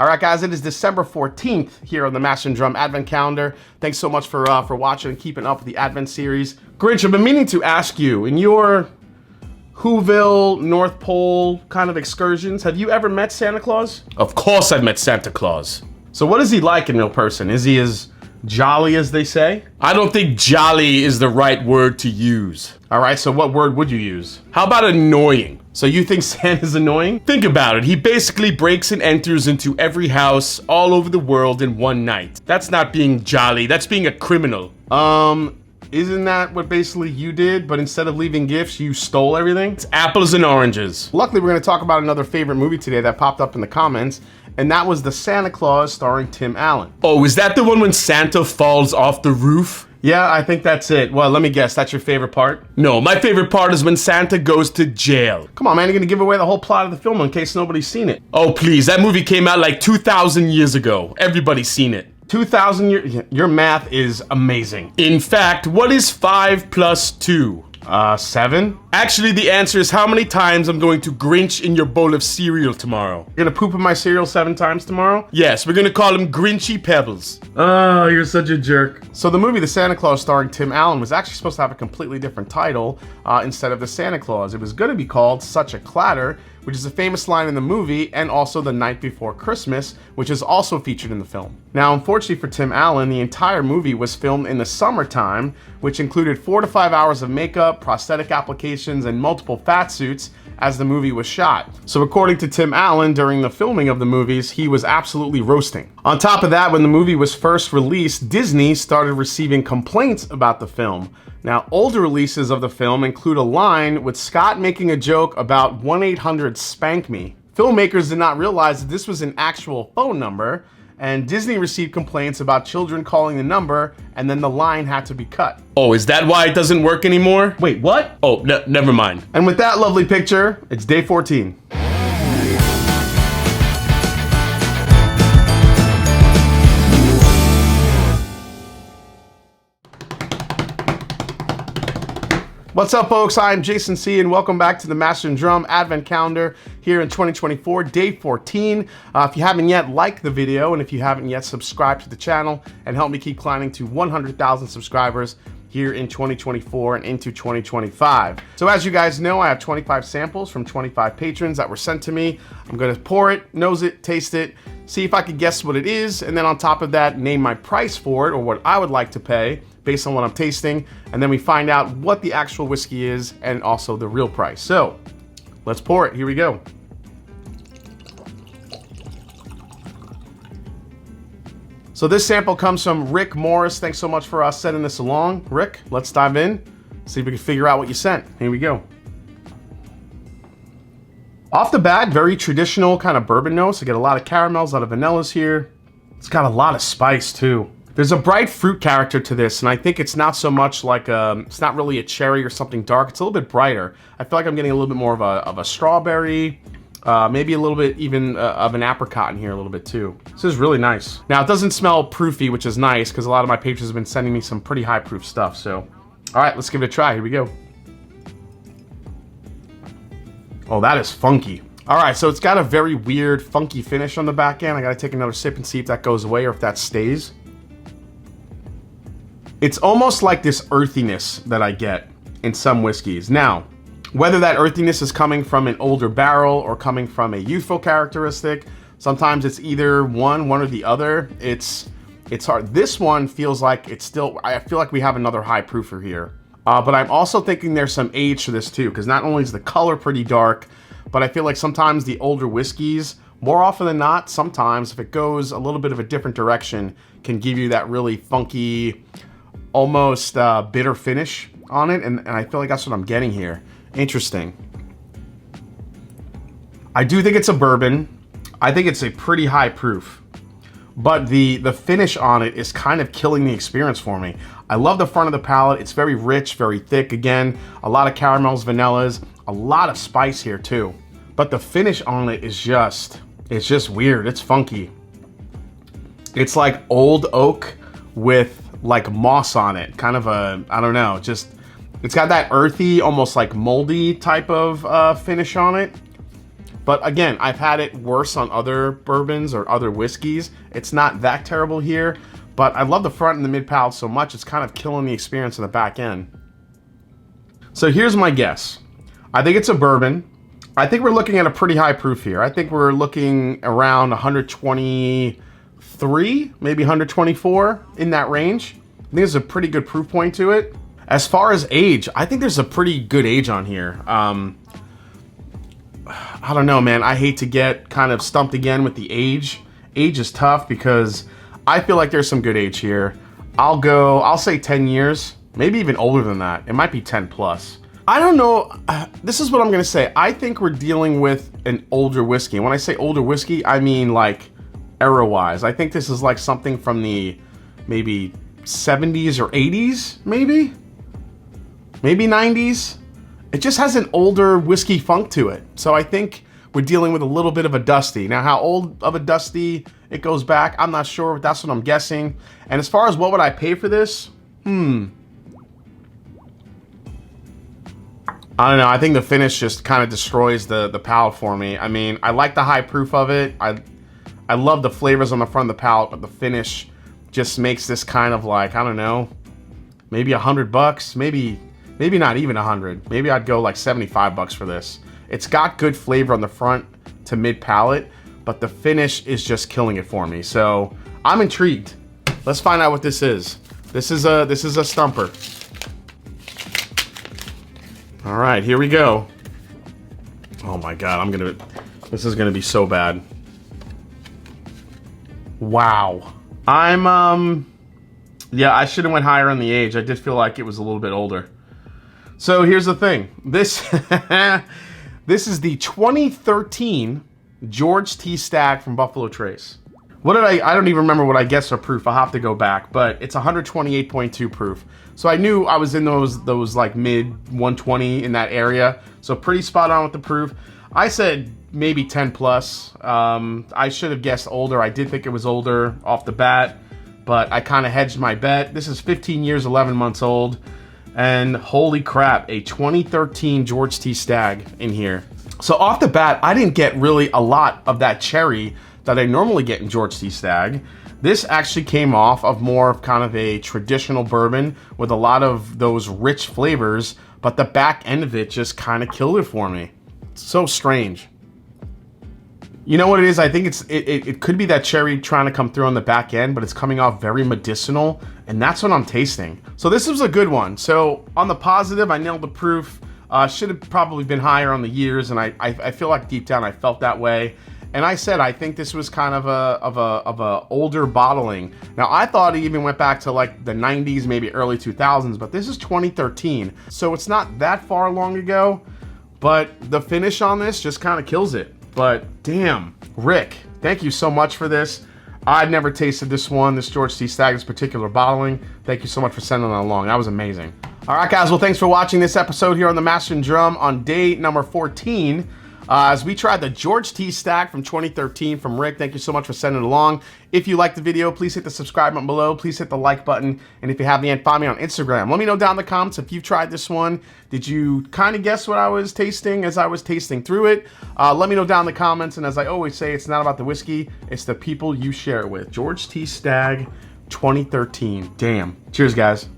All right, guys, it is December 14th here on the Mash and Drum Advent Calendar. Thanks so much for watching and keeping up with the Advent series. Grinch, I've been meaning to ask you, in your Whoville, North Pole kind of excursions, have you ever met Santa Claus? Of course I've met Santa Claus. So what is he like in real person? Is he as jolly as they say? I don't think jolly is the right word to use. All right, so what word would you use? How about annoying? So you think Santa's annoying? Think about it. He basically breaks and enters into every house all over the world in one night. That's not being jolly. That's being a criminal. Isn't that what basically you did, but instead of leaving gifts, you stole everything? It's apples and oranges. Luckily, we're gonna talk about another favorite movie today that popped up in the comments, and that was The Santa Claus starring Tim Allen. Oh, is that the one when Santa falls off the roof? Yeah, I think that's it. Well, let me guess, that's your favorite part? No, my favorite part is when Santa goes to jail. Come on, man, you're gonna give away the whole plot of the film in case nobody's seen it. Oh, please, that movie came out like 2,000 years ago. Everybody's seen it. 2,000 years? Your math is amazing. In fact, what is 5 plus 2? 7? Actually, the answer is how many times I'm going to Grinch in your bowl of cereal tomorrow. You're gonna poop in my cereal 7 times tomorrow? Yes, we're gonna call him Grinchy Pebbles. Oh, you're such a jerk. So the movie The Santa Claus starring Tim Allen was actually supposed to have a completely different title instead of The Santa Claus. It was gonna be called Such a Clatter, which is a famous line in the movie, and also The Night Before Christmas, which is also featured in the film. Now, unfortunately for Tim Allen, the entire movie was filmed in the summertime, which included 4 to 5 hours of makeup, prosthetic applications, and multiple fat suits as the movie was shot. So according to Tim Allen, during the filming of the movies, he was absolutely roasting. On top of that, when the movie was first released, Disney started receiving complaints about the film. Now, older releases of the film include a line with Scott making a joke about 1-800-SPANK-ME. Filmmakers did not realize that this was an actual phone number, and Disney received complaints about children calling the number, and then the line had to be cut. Oh, is that why it doesn't work anymore? Wait, what? Oh, never mind. And with that lovely picture, it's day 14. What's up, folks? I'm Jason C, and welcome back to the Mash and Drum Advent Calendar here in 2024, day 14. If you haven't yet, like the video, and if you haven't yet, subscribe to the channel and help me keep climbing to 100,000 subscribers here in 2024 and into 2025. So as you guys know, I have 25 samples from 25 patrons that were sent to me. I'm gonna pour it, nose it, taste it, see if I can guess what it is, and then on top of that, name my price for it, or what I would like to pay based on what I'm tasting, and then we find out what the actual whiskey is and also the real price. So let's pour it. Here we go. So this sample comes from Rick Morris. Thanks so much for sending this along. Rick, let's dive in, see if we can figure out what you sent. Here we go. Off the bat, very traditional kind of bourbon notes. I get a lot of caramels, a lot of vanillas here. It's got a lot of spice too. There's a bright fruit character to this, and I think it's not so much like it's not really a cherry or something dark. It's a little bit brighter. I feel like I'm getting a little bit more of a strawberry, maybe a little bit even of an apricot in here a little bit too. This is really nice. Now, it doesn't smell proofy, which is nice because a lot of my patrons have been sending me some pretty high proof stuff. So, all right, let's give it a try. Here we go. Oh, that is funky. All right, so it's got a very weird, funky finish on the back end. I gotta take another sip and see if that goes away or if that stays. It's almost like this earthiness that I get in some whiskeys. Now, whether that earthiness is coming from an older barrel or coming from a youthful characteristic, sometimes it's either one or the other. It's hard. This one feels like it's still, I feel like we have another high proofer here. But I'm also thinking there's some age to this too, because not only is the color pretty dark, but I feel like sometimes the older whiskeys, more often than not, sometimes if it goes a little bit of a different direction, can give you that really funky, almost bitter finish on it, and I feel like that's what I'm getting here. Interesting. I do think it's a bourbon. I think it's a pretty high proof, but the finish on it is kind of killing the experience for me. I love the front of the palate. It's very rich, very thick. Again, a lot of caramels, vanillas, a lot of spice here too. But the finish on it is it's just weird. It's funky. It's like old oak with like moss on it, kind of a, I don't know, just, it's got that earthy, almost like moldy type of finish on it. But again, I've had it worse on other bourbons or other whiskeys. It's not that terrible here, but I love the front and the mid palate so much, it's kind of killing the experience in the back end. So here's my guess. I think it's a bourbon. I think we're looking at a pretty high proof here. I think we're looking around 123, maybe 124, in that range. I think there's a pretty good proof point to it. As far as age, I think there's a pretty good age on here. I don't know, man. I hate to get kind of stumped again with the age. Age is tough because I feel like there's some good age here. I'll say 10 years. Maybe even older than that. It might be 10 plus. I don't know. This is what I'm going to say. I think we're dealing with an older whiskey. And when I say older whiskey, I mean like era-wise. I think this is like something from the maybe 70s or 80s, maybe? Maybe 90s? It just has an older whiskey funk to it. So I think we're dealing with a little bit of a dusty. Now, how old of a dusty it goes back, I'm not sure, but that's what I'm guessing. And as far as what would I pay for this? I don't know. I think the finish just kind of destroys the palate for me. I mean, I like the high proof of it. I love the flavors on the front of the palate, but the finish just makes this kind of like, I don't know, maybe $100, maybe not even 100. Maybe I'd go like 75 bucks for this. It's got good flavor on the front to mid palate, but the finish is just killing it for me. So I'm intrigued. Let's find out what this is. This is a stumper. All right, here we go. Oh my God, this is gonna be so bad. Wow. Yeah, I should have went higher on the age. I did feel like it was a little bit older. So here's the thing. This is the 2013 George T. Stagg from Buffalo Trace. What did I don't even remember what I guessed for proof. I'll have to go back, but it's 128.2 proof. So I knew I was in those like mid 120 in that area. So pretty spot on with the proof. I said maybe 10 plus. I should have guessed older. I did think it was older off the bat, but I kind of hedged my bet. This is 15 years, 11 months old. And holy crap, a 2013 George T. Stagg in here. So off the bat, I didn't get really a lot of that cherry that I normally get in George T. Stagg. This actually came off of more of kind of a traditional bourbon with a lot of those rich flavors, but the back end of it just kind of killed it for me. It's so strange. You know what it is? I think it could be that cherry trying to come through on the back end, but it's coming off very medicinal, and that's what I'm tasting. So this was a good one. So on the positive, I nailed the proof. Should have probably been higher on the years, and I feel like deep down I felt that way. And I said I think this was kind of a older bottling. Now I thought it even went back to like the 90s, maybe early 2000s, but this is 2013, so it's not that far long ago. But the finish on this just kind of kills it. But damn, Rick, thank you so much for this. I've never tasted this George T. Stagg, this particular bottling. Thank you so much for sending that along. That was amazing. All right, guys. Well, thanks for watching this episode here on the Master and Drum on day number 14. As we tried the George T. Stagg from 2013 from Rick. Thank you so much for sending it along. If you liked the video, please hit the subscribe button below. Please hit the like button. And if you haven't, find me on Instagram. Let me know down in the comments if you've tried this one. Did you kind of guess what I was tasting as I was tasting through it? Let me know down in the comments. And as I always say, it's not about the whiskey. It's the people you share it with. George T. Stagg 2013. Damn. Cheers, guys.